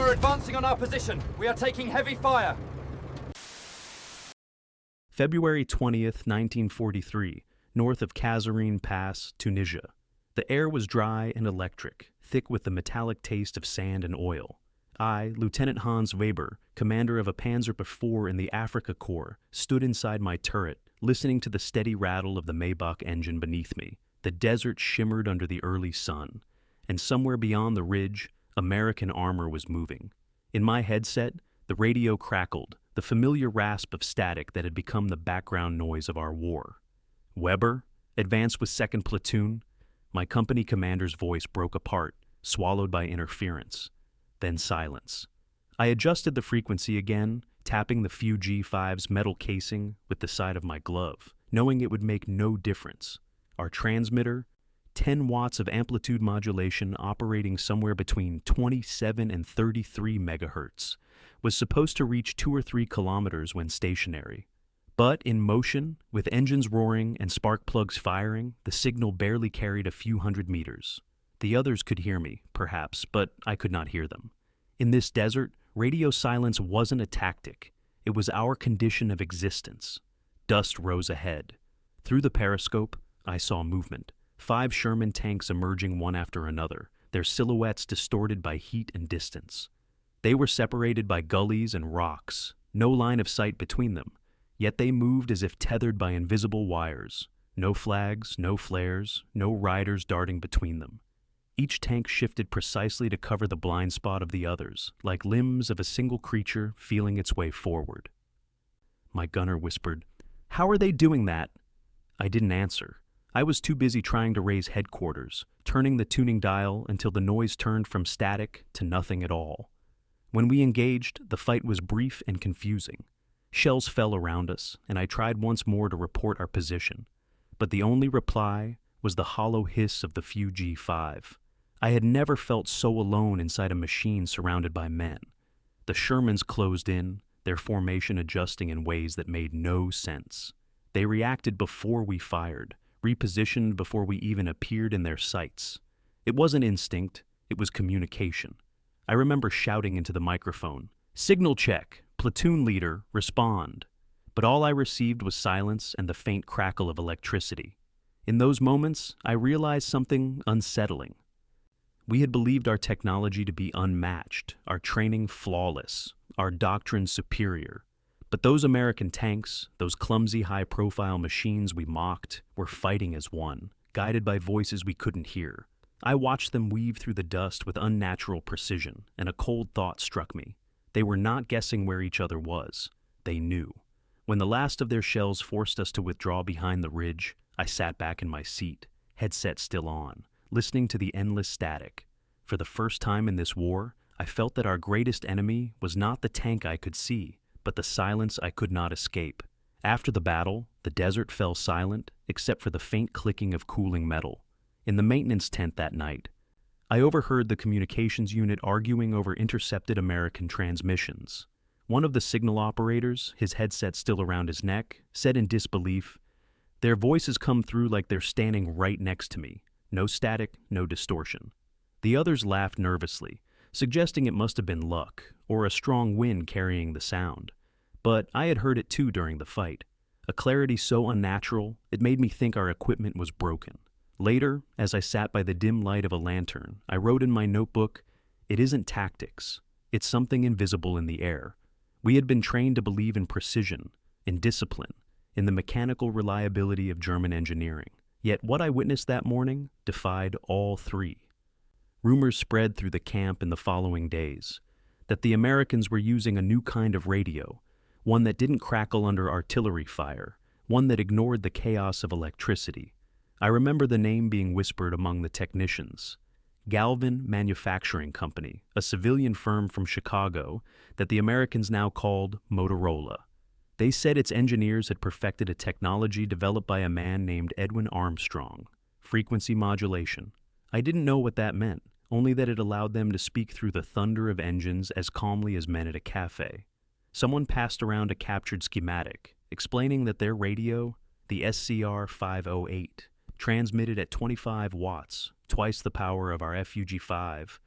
German are advancing on our position. We are taking heavy fire. February 20th, 1943, north of Kasserine Pass, Tunisia. The air was dry and electric, thick with the metallic taste of sand and oil. I, Lieutenant Hans Weber, commander of a Panzer IV in the Afrika Corps, stood inside my turret, listening to the steady rattle of the Maybach engine beneath me. The desert shimmered under the early sun, and somewhere beyond the ridge, American armor was moving. In my headset, the radio crackled, the familiar rasp of static that had become the background noise of our war. Weber, advance with 2nd Platoon. My company commander's voice broke apart, swallowed by interference. Then silence. I adjusted the frequency again, tapping the FuG 5's metal casing with the side of my glove, knowing it would make no difference. Our transmitter, 10 watts of amplitude modulation operating somewhere between 27 and 33 megahertz, was supposed to reach 2 or 3 kilometers when stationary. But in motion, with engines roaring and spark plugs firing, the signal barely carried a few hundred meters. The others could hear me, perhaps, but I could not hear them. In this desert, radio silence wasn't a tactic. It was our condition of existence. Dust rose ahead. Through the periscope, I saw movement. 5 Sherman tanks emerging one after another, their silhouettes distorted by heat and distance. They were separated by gullies and rocks, no line of sight between them, yet they moved as if tethered by invisible wires. No flags, no flares, no riders darting between them. Each tank shifted precisely to cover the blind spot of the others, like limbs of a single creature feeling its way forward. My gunner whispered, "How are they doing that?" I didn't answer. I was too busy trying to raise headquarters, turning the tuning dial until the noise turned from static to nothing at all. When we engaged, the fight was brief and confusing. Shells fell around us, and I tried once more to report our position. But the only reply was the hollow hiss of the FuG 5. I had never felt so alone inside a machine surrounded by men. The Shermans closed in, their formation adjusting in ways that made no sense. They reacted before we fired, repositioned before we even appeared in their sights. It wasn't instinct, it was communication. I remember shouting into the microphone, "Signal check, platoon leader, respond." But all I received was silence and the faint crackle of electricity. In those moments, I realized something unsettling. We had believed our technology to be unmatched, our training flawless, our doctrine superior. But those American tanks, those clumsy high-profile machines we mocked, were fighting as one, guided by voices we couldn't hear. I watched them weave through the dust with unnatural precision, and a cold thought struck me. They were not guessing where each other was. They knew. When the last of their shells forced us to withdraw behind the ridge, I sat back in my seat, headset still on, listening to the endless static. For the first time in this war, I felt that our greatest enemy was not the tank I could see, but the silence I could not escape. After the battle, the desert fell silent, except for the faint clicking of cooling metal. In the maintenance tent that night, I overheard the communications unit arguing over intercepted American transmissions. One of the signal operators, his headset still around his neck, said in disbelief, "Their voices come through like they're standing right next to me. No static, no distortion." The others laughed nervously, suggesting it must have been luck, or a strong wind carrying the sound. But I had heard it too during the fight. A clarity so unnatural, it made me think our equipment was broken. Later, as I sat by the dim light of a lantern, I wrote in my notebook, "It isn't tactics. It's something invisible in the air." We had been trained to believe in precision, in discipline, in the mechanical reliability of German engineering. Yet what I witnessed that morning defied all three. Rumors spread through the camp in the following days that the Americans were using a new kind of radio, one that didn't crackle under artillery fire, one that ignored the chaos of electricity. I remember the name being whispered among the technicians. Galvin Manufacturing Company, a civilian firm from Chicago that the Americans now called Motorola. They said its engineers had perfected a technology developed by a man named Edwin Armstrong, frequency-modulation. I didn't know what that meant, only that it allowed them to speak through the thunder of engines as calmly as men at a cafe. Someone passed around a captured schematic, explaining that their radio, the SCR 508, transmitted at 25 watts, twice the power of our FuG 5,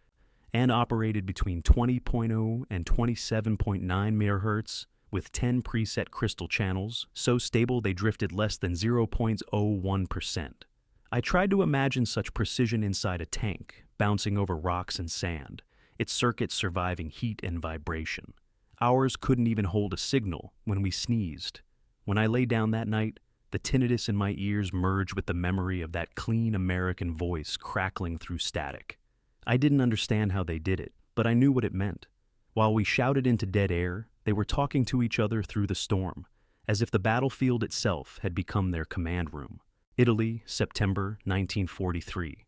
and operated between 20.0 and 27.9 MHz with 10 preset crystal channels, so stable they drifted less than 0.01%. I tried to imagine such precision inside a tank, bouncing over rocks and sand, its circuits surviving heat and vibration. Ours couldn't even hold a signal when we sneezed. When I lay down that night, the tinnitus in my ears merged with the memory of that clean American voice crackling through static. I didn't understand how they did it, but I knew what it meant. While we shouted into dead air, they were talking to each other through the storm, as if the battlefield itself had become their command room. Italy, September 1943.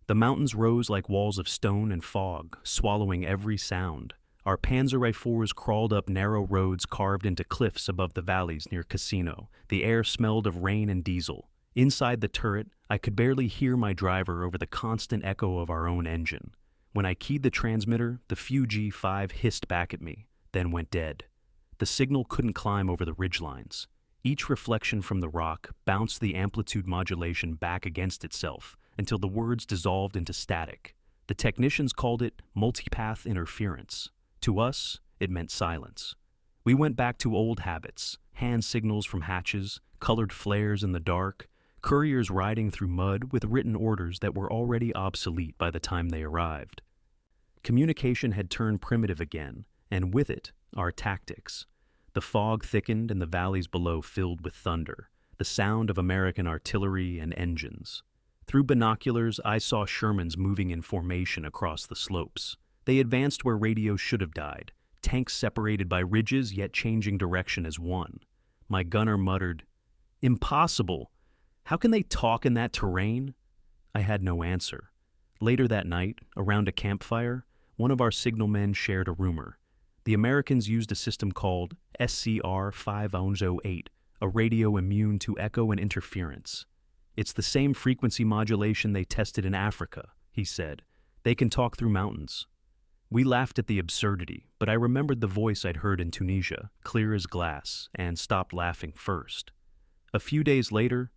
The mountains rose like walls of stone and fog, swallowing every sound. Our Panzer IVs crawled up narrow roads carved into cliffs above the valleys near Cassino. The air smelled of rain and diesel. Inside the turret, I could barely hear my driver over the constant echo of our own engine. When I keyed the transmitter, the FuG 5 hissed back at me, then went dead. The signal couldn't climb over the ridgelines. Each reflection from the rock bounced the amplitude modulation back against itself until the words dissolved into static. The technicians called it multipath interference. To us, it meant silence. We went back to old habits, hand signals from hatches, colored flares in the dark, couriers riding through mud with written orders that were already obsolete by the time they arrived. Communication had turned primitive again, and with it, our tactics. The fog thickened and the valleys below filled with thunder, the sound of American artillery and engines. Through binoculars, I saw Shermans moving in formation across the slopes. They advanced where radios should have died, tanks separated by ridges yet changing direction as one. My gunner muttered, "Impossible! How can they talk in that terrain?" I had no answer. Later that night, around a campfire, one of our signalmen shared a rumor. The Americans used a system called SCR 508, a radio immune to echo and interference. "It's the same frequency modulation they tested in Africa," he said. "They can talk through mountains." We laughed at the absurdity, but I remembered the voice I'd heard in Tunisia, clear as glass, and stopped laughing first. A few days later,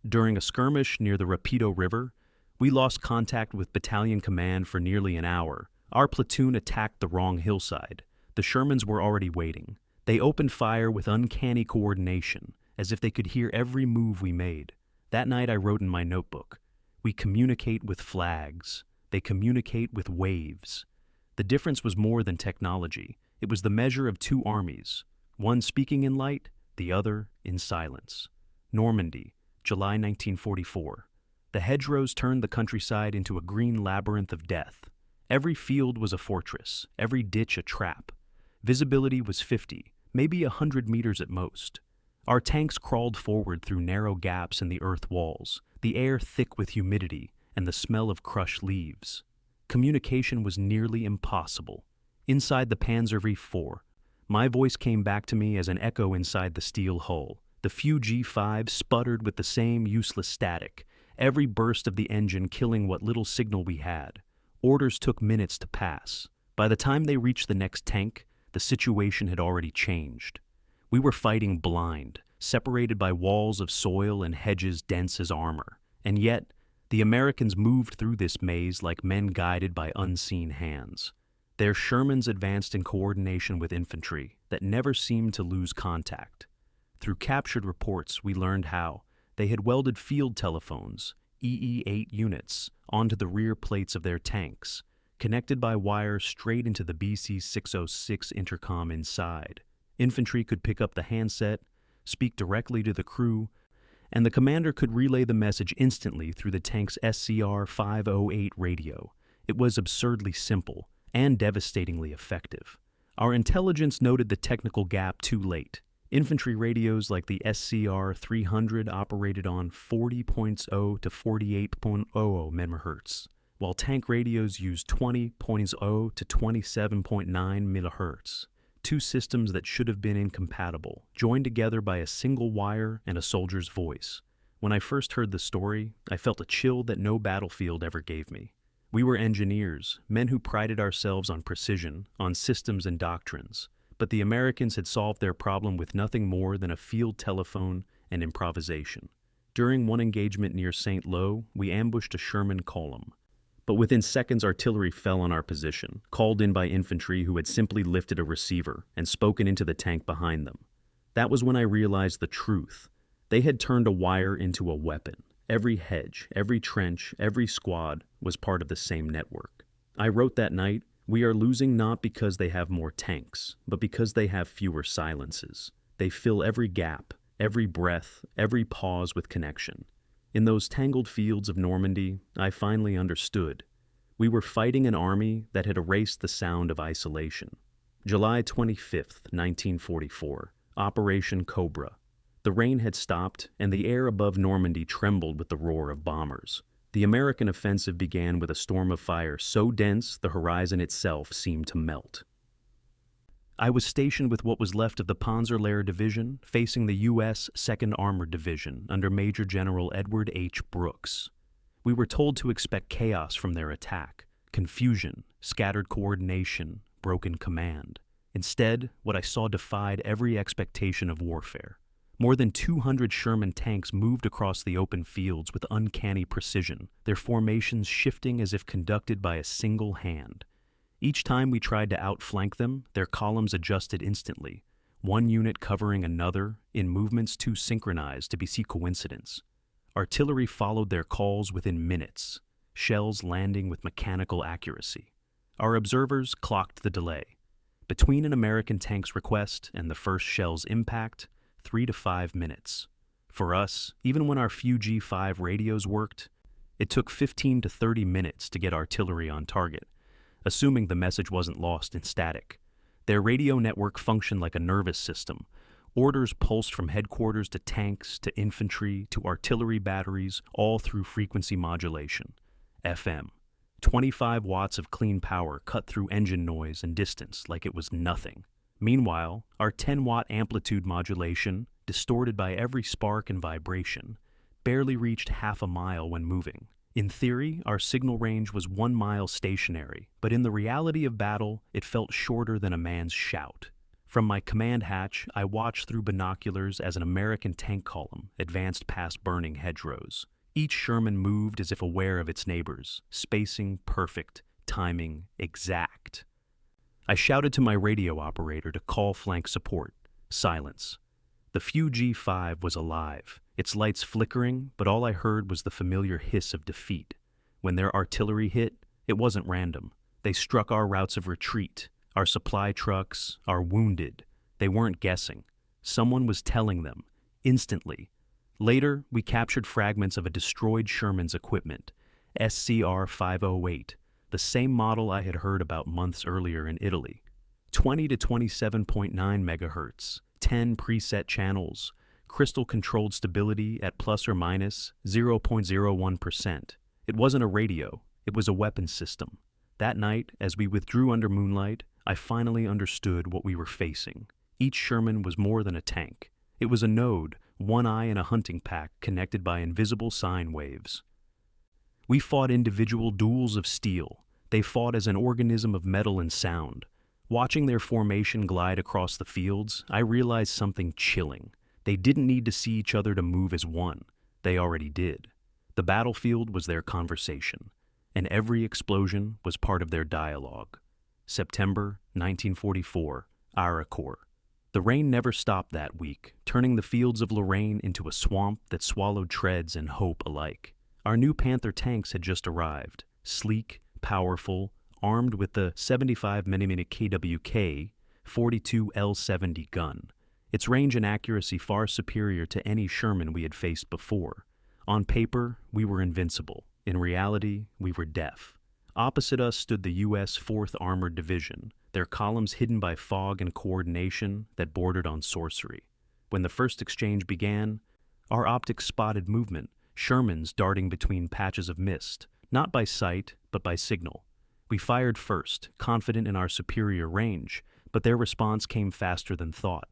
during a skirmish near the Rapido River, we lost contact with battalion command for nearly an hour. Our platoon attacked the wrong hillside. The Shermans were already waiting. They opened fire with uncanny coordination, as if they could hear every move we made. That night I wrote in my notebook, "We communicate with flags. They communicate with waves." The difference was more than technology. It was the measure of two armies, one speaking in light, the other in silence. Normandy, July 1944. The hedgerows turned the countryside into a green labyrinth of death. Every field was a fortress, every ditch a trap. Visibility was 50, maybe 100 meters at most. Our tanks crawled forward through narrow gaps in the earth walls, the air thick with humidity and the smell of crushed leaves. Communication was nearly impossible. Inside the Panzer IV, my voice came back to me as an echo inside the steel hull. The FuG 5 sputtered with the same useless static, every burst of the engine killing what little signal we had. Orders took minutes to pass. By the time they reached the next tank, the situation had already changed. We were fighting blind, separated by walls of soil and hedges dense as armor. And yet, the Americans moved through this maze like men guided by unseen hands. Their Shermans advanced in coordination with infantry that never seemed to lose contact. Through captured reports, we learned how they had welded field telephones, EE-8 units, onto the rear plates of their tanks, connected by wire straight into the BC-606 intercom inside. Infantry could pick up the handset, speak directly to the crew, and the commander could relay the message instantly through the tank's SCR 508 radio. It was absurdly simple and devastatingly effective. Our intelligence noted the technical gap too late. Infantry radios like the SCR 300 operated on 40.0 to 48.00 MHz, while tank radios used 20.0 to 27.9 MHz. Two systems that should have been incompatible, joined together by a single wire and a soldier's voice. When I first heard the story, I felt a chill that no battlefield ever gave me. We were engineers, men who prided ourselves on precision, on systems and doctrines, but the Americans had solved their problem with nothing more than a field telephone and improvisation. During one engagement near St. Lo, we ambushed a Sherman column. But within seconds, artillery fell on our position, called in by infantry who had simply lifted a receiver and spoken into the tank behind them. That was when I realized the truth. They had turned a wire into a weapon. Every hedge, every trench, every squad was part of the same network. I wrote that night, "We are losing not because they have more tanks, but because they have fewer silences. They fill every gap, every breath, every pause with connection." In those tangled fields of Normandy, I finally understood. We were fighting an army that had erased the sound of isolation. July 25th, 1944, Operation Cobra. The rain had stopped, and the air above Normandy trembled with the roar of bombers. The American offensive began with a storm of fire so dense the horizon itself seemed to melt. I was stationed with what was left of the Panzerlehr Division, facing the U.S. 2nd Armored Division under Major General Edward H. Brooks. We were told to expect chaos from their attack, confusion, scattered coordination, broken command. Instead, what I saw defied every expectation of warfare. More than 200 Sherman tanks moved across the open fields with uncanny precision, their formations shifting as if conducted by a single hand. Each time we tried to outflank them, their columns adjusted instantly, one unit covering another in movements too synchronized to be coincidence. Artillery followed their calls within minutes, shells landing with mechanical accuracy. Our observers clocked the delay. Between an American tank's request and the first shell's impact, 3 to 5 minutes. For us, even when our FuG 5 radios worked, it took 15 to 30 minutes to get artillery on target, assuming the message wasn't lost in static. Their radio network functioned like a nervous system. Orders pulsed from headquarters to tanks, to infantry, to artillery batteries, all through frequency modulation. FM. 25 watts of clean power cut through engine noise and distance like it was nothing. Meanwhile, our 10-watt amplitude modulation, distorted by every spark and vibration, barely reached half a mile when moving. In theory, our signal range was 1 mile stationary, but in the reality of battle, it felt shorter than a man's shout. From my command hatch, I watched through binoculars as an American tank column advanced past burning hedgerows. Each Sherman moved as if aware of its neighbors, spacing perfect, timing exact. I shouted to my radio operator to call flank support. Silence. The FuG 5 was alive, its lights flickering, but all I heard was the familiar hiss of defeat. When their artillery hit, it wasn't random. They struck our routes of retreat, our supply trucks, our wounded. They weren't guessing. Someone was telling them, instantly. Later, we captured fragments of a destroyed Sherman's equipment, SCR 508, the same model I had heard about months earlier in Italy. 20 to 27.9 megahertz, 10 preset channels, crystal-controlled stability at plus or minus 0.01%. It wasn't a radio, it was a weapons system. That night, as we withdrew under moonlight, I finally understood what we were facing. Each Sherman was more than a tank. It was a node, one eye in a hunting pack connected by invisible sine waves. We fought individual duels of steel. They fought as an organism of metal and sound. Watching their formation glide across the fields, I realized something chilling. They didn't need to see each other to move as one. They already did. The battlefield was their conversation, and every explosion was part of their dialogue. September 1944, Aracourt. The rain never stopped that week, turning the fields of Lorraine into a swamp that swallowed treads and hope alike. Our new Panther tanks had just arrived, sleek, powerful, armed with the 75mm KWK 42 L70 gun. Its range and accuracy far superior to any Sherman we had faced before. On paper, we were invincible. In reality, we were deaf. Opposite us stood the U.S. 4th Armored Division, their columns hidden by fog and coordination that bordered on sorcery. When the first exchange began, our optics spotted movement, Shermans darting between patches of mist, not by sight, but by signal. We fired first, confident in our superior range, but their response came faster than thought.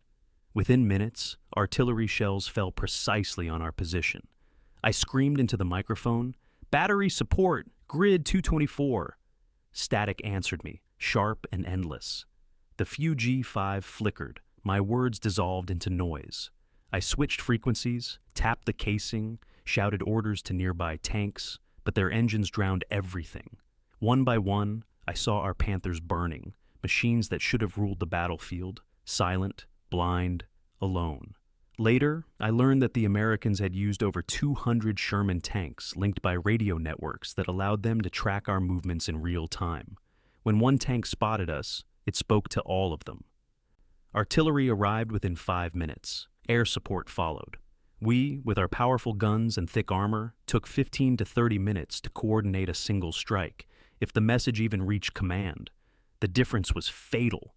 Within minutes, artillery shells fell precisely on our position. I screamed into the microphone, "Battery support! Grid 224!" Static answered me, sharp and endless. The FuG 5 flickered. My words dissolved into noise. I switched frequencies, tapped the casing, shouted orders to nearby tanks, but their engines drowned everything. One by one, I saw our Panthers burning, machines that should have ruled the battlefield, silent, blind, alone. Later, I learned that the Americans had used over 200 Sherman tanks linked by radio networks that allowed them to track our movements in real time. When one tank spotted us, it spoke to all of them. Artillery arrived within 5 minutes. Air support followed. We, with our powerful guns and thick armor, took 15 to 30 minutes to coordinate a single strike, if the message even reached command. The difference was fatal.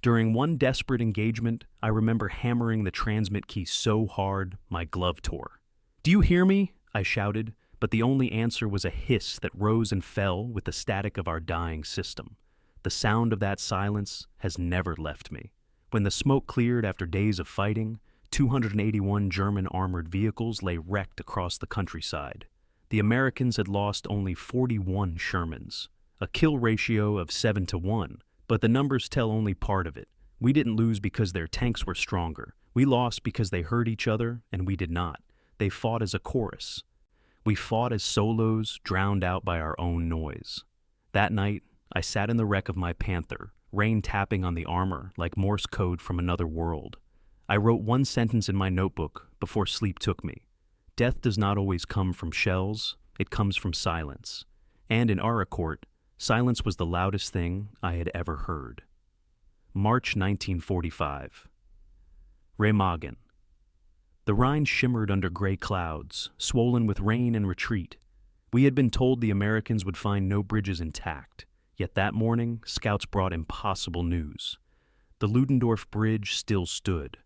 During one desperate engagement, I remember hammering the transmit key so hard, my glove tore. "Do you hear me?" I shouted, but the only answer was a hiss that rose and fell with the static of our dying system. The sound of that silence has never left me. When the smoke cleared after days of fighting, 281 German armored vehicles lay wrecked across the countryside. The Americans had lost only 41 Shermans, a kill ratio of 7-1, but the numbers tell only part of it. We didn't lose because their tanks were stronger. We lost because they heard each other, and we did not. They fought as a chorus. We fought as solos drowned out by our own noise. That night, I sat in the wreck of my Panther, rain tapping on the armor like Morse code from another world. I wrote one sentence in my notebook before sleep took me. Death does not always come from shells, it comes from silence. And in our court, silence was the loudest thing I had ever heard. March 1945. Remagen. The Rhine shimmered under gray clouds, swollen with rain and retreat. We had been told the Americans would find no bridges intact, yet that morning, scouts brought impossible news. The Ludendorff Bridge still stood.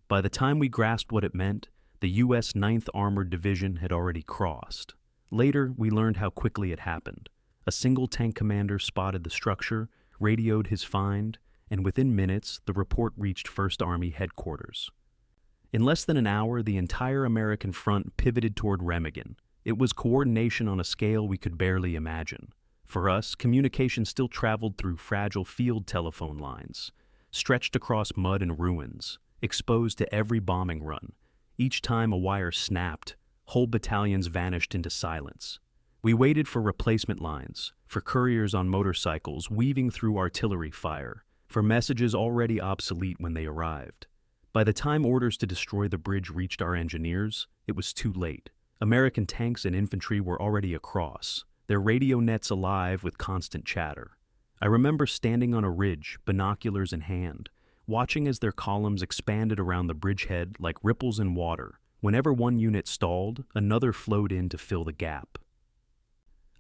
By the time we grasped what it meant, the U.S. 9th Armored Division had already crossed. Later, we learned how quickly it happened. A single tank commander spotted the structure, radioed his find, and within minutes, the report reached 1st Army headquarters. In less than an hour, the entire American front pivoted toward Remagen. It was coordination on a scale we could barely imagine. For us, communication still traveled through fragile field telephone lines, stretched across mud and ruins, exposed to every bombing run. Each time a wire snapped, whole battalions vanished into silence. We waited for replacement lines, for couriers on motorcycles weaving through artillery fire, for messages already obsolete when they arrived. By the time orders to destroy the bridge reached our engineers, it was too late. American tanks and infantry were already across, their radio nets alive with constant chatter. I remember standing on a ridge, binoculars in hand, watching as their columns expanded around the bridgehead like ripples in water. Whenever one unit stalled, another flowed in to fill the gap.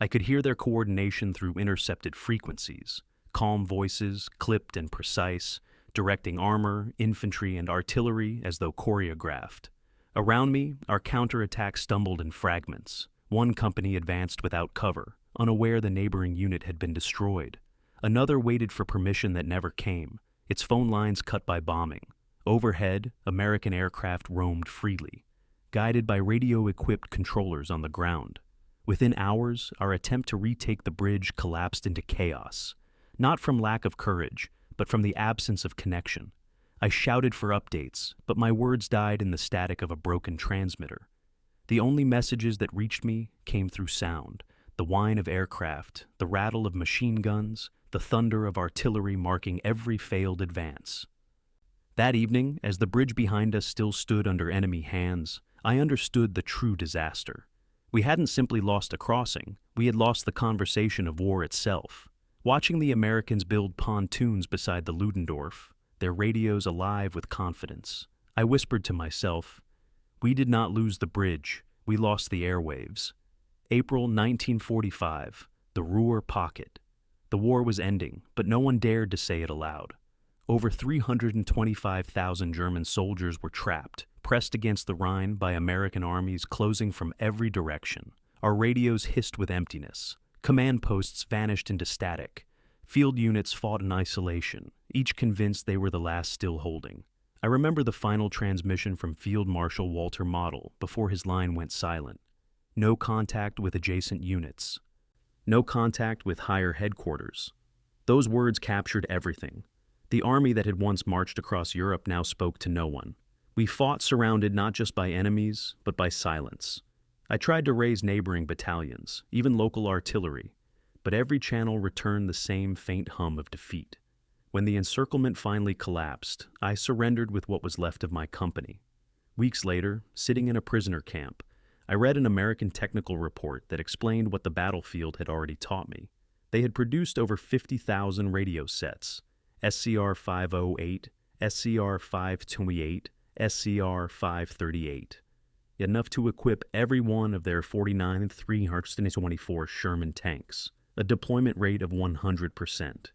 I could hear their coordination through intercepted frequencies, calm voices, clipped and precise, directing armor, infantry, and artillery as though choreographed. Around me, our counterattack stumbled in fragments. One company advanced without cover, unaware the neighboring unit had been destroyed. Another waited for permission that never came, its phone lines cut by bombing. Overhead, American aircraft roamed freely, guided by radio-equipped controllers on the ground. Within hours, our attempt to retake the bridge collapsed into chaos, not from lack of courage, but from the absence of connection. I shouted for updates, but my words died in the static of a broken transmitter. The only messages that reached me came through sound, the whine of aircraft, the rattle of machine guns, the thunder of artillery marking every failed advance. That evening, as the bridge behind us still stood under enemy hands, I understood the true disaster. We hadn't simply lost a crossing, we had lost the conversation of war itself. Watching the Americans build pontoons beside the Ludendorff, their radios alive with confidence, I whispered to myself, "We did not lose the bridge, we lost the airwaves." April 1945, the Ruhr Pocket. The war was ending, but no one dared to say it aloud. Over 325,000 German soldiers were trapped, pressed against the Rhine by American armies closing from every direction. Our radios hissed with emptiness. Command posts vanished into static. Field units fought in isolation, each convinced they were the last still holding. I remember the final transmission from Field Marshal Walter Model before his line went silent. No contact with adjacent units. No contact with higher headquarters. Those words captured everything. The army that had once marched across Europe now spoke to no one. We fought surrounded not just by enemies, but by silence. I tried to raise neighboring battalions, even local artillery, but every channel returned the same faint hum of defeat. When the encirclement finally collapsed, I surrendered with what was left of my company. Weeks later, sitting in a prisoner camp, I read an American technical report that explained what the battlefield had already taught me. They had produced over 50,000 radio sets, SCR 508, SCR 528, SCR 538, enough to equip every one of their 49 324 Sherman tanks, a deployment rate of 100%.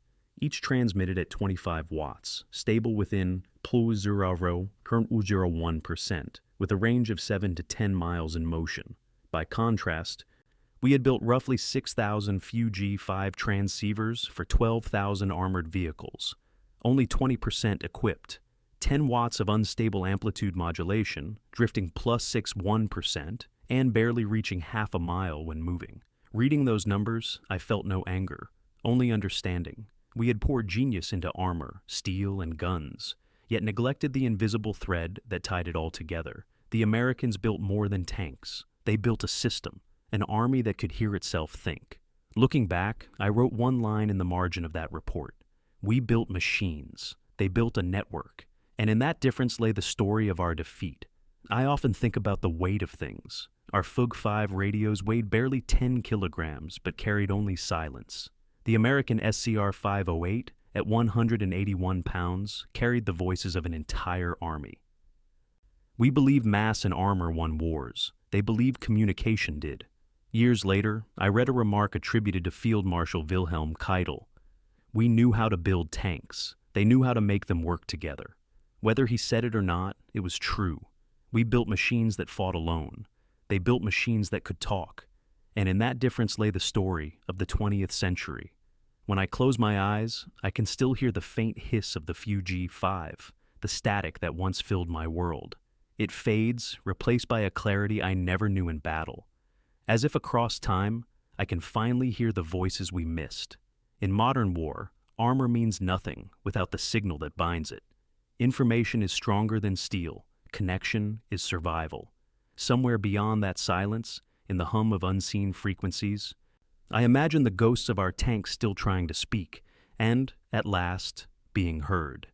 Each transmitted at 25 watts, stable within current 0.01%, with a range of 7 to 10 miles in motion. By contrast, we had built roughly 6,000 FuG 5 transceivers for 12,000 armored vehicles, only 20% equipped, 10 watts of unstable amplitude modulation, drifting +6 1%, and barely reaching half a mile when moving. Reading those numbers, I felt no anger, only understanding. We had poured genius into armor, steel, and guns, yet neglected the invisible thread that tied it all together. The Americans built more than tanks. They built a system, an army that could hear itself think. Looking back, I wrote one line in the margin of that report. We built machines. They built a network. And in that difference lay the story of our defeat. I often think about the weight of things. Our FuG 5 radios weighed barely 10 kilograms, but carried only silence. The American SCR 508, at 181 pounds, carried the voices of an entire army. We believe mass and armor won wars. They believed communication did. Years later, I read a remark attributed to Field Marshal Wilhelm Keitel. We knew how to build tanks. They knew how to make them work together. Whether he said it or not, it was true. We built machines that fought alone. They built machines that could talk. And in that difference lay the story of the 20th century. When I close my eyes, I can still hear the faint hiss of the FuG 5, the static that once filled my world. It fades, replaced by a clarity I never knew in battle. As if across time, I can finally hear the voices we missed. In modern war, armor means nothing without the signal that binds it. Information is stronger than steel. Connection is survival. Somewhere beyond that silence, in the hum of unseen frequencies, I imagine the ghosts of our tanks still trying to speak, and, at last, being heard.